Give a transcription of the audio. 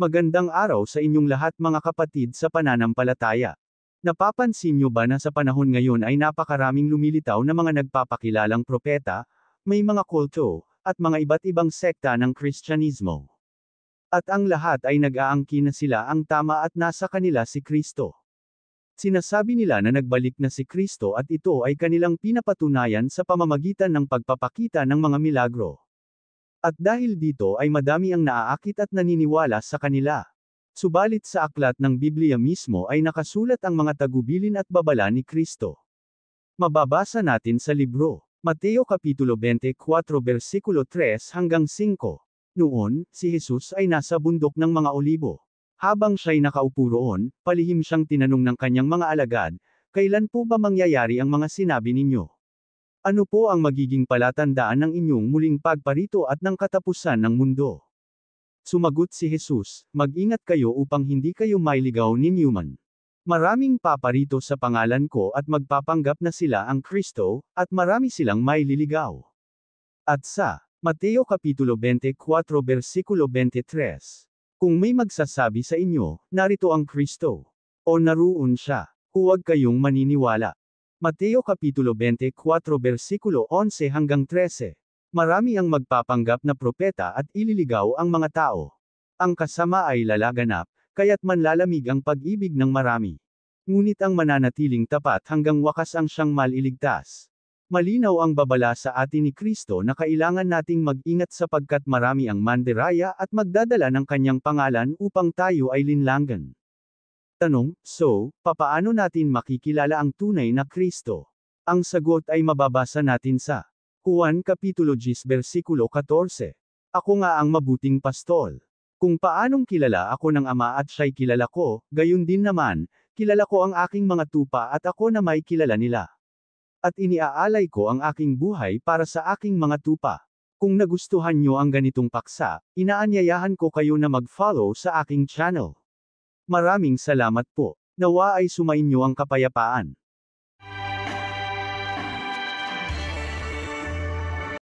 Magandang araw sa inyong lahat mga kapatid sa pananampalataya. Napapansin niyo ba na sa panahon ngayon ay napakaraming lumilitaw na mga nagpapakilalang propeta, may mga kulto, at mga iba't ibang sekta ng Kristyanismo. At ang lahat ay nag-aangkin na sila ang tama at nasa kanila si Kristo. Sinasabi nila na nagbalik na si Kristo at ito ay kanilang pinapatunayan sa pamamagitan ng pagpapakita ng mga milagro. At dahil dito ay madami ang naaakit at naniniwala sa kanila. Subalit sa aklat ng Biblia mismo ay nakasulat ang mga tagubilin at babala ni Kristo. Mababasa natin sa libro, Mateo Kapitulo 24 versikulo 3 hanggang 5. Noon, si Jesus ay nasa bundok ng mga olibo. Habang siya'y nakaupo roon, palihim siyang tinanong ng kanyang mga alagad, "Kailan po ba mangyayari ang mga sinabi ninyo? Ano po ang magiging palatandaan ng inyong muling pagparito at ng katapusan ng mundo?" Sumagot si Jesus, "Mag-ingat kayo upang hindi kayo mailigaw ni Newman. Maraming paparito sa pangalan ko at magpapanggap na sila ang Kristo, at marami silang maililigaw." At sa Mateo Kapitulo 24 versikulo 23, "Kung may magsasabi sa inyo, narito ang Kristo, o naroon siya, huwag kayong maniniwala." Mateo Kapitulo 24 versikulo 11 hanggang 13. Marami ang magpapanggap na propeta at ililigaw ang mga tao. Ang kasama ay lalaganap, kaya't manlalamig ang pag-ibig ng marami. Ngunit ang mananatiling tapat hanggang wakas ang siyang maliligtas. Malinaw ang babala sa atin ni Kristo na kailangan nating mag-ingat sapagkat marami ang mandiraya at magdadala ng kanyang pangalan upang tayo ay linlangan. Tanong, so, papaano natin makikilala ang tunay na Kristo? Ang sagot ay mababasa natin sa Juan Kapitulo 10 versikulo 14. "Ako nga ang mabuting pastol. Kung paanong kilala ako ng Ama at siya'y kilala ko, gayon din naman, kilala ko ang aking mga tupa at ako na may kilala nila. At iniaalay ko ang aking buhay para sa aking mga tupa." Kung nagustuhan nyo ang ganitong paksa, inaanyayahan ko kayo na mag-follow sa aking channel. Maraming salamat po. Nawa ay sumainyo ang kapayapaan.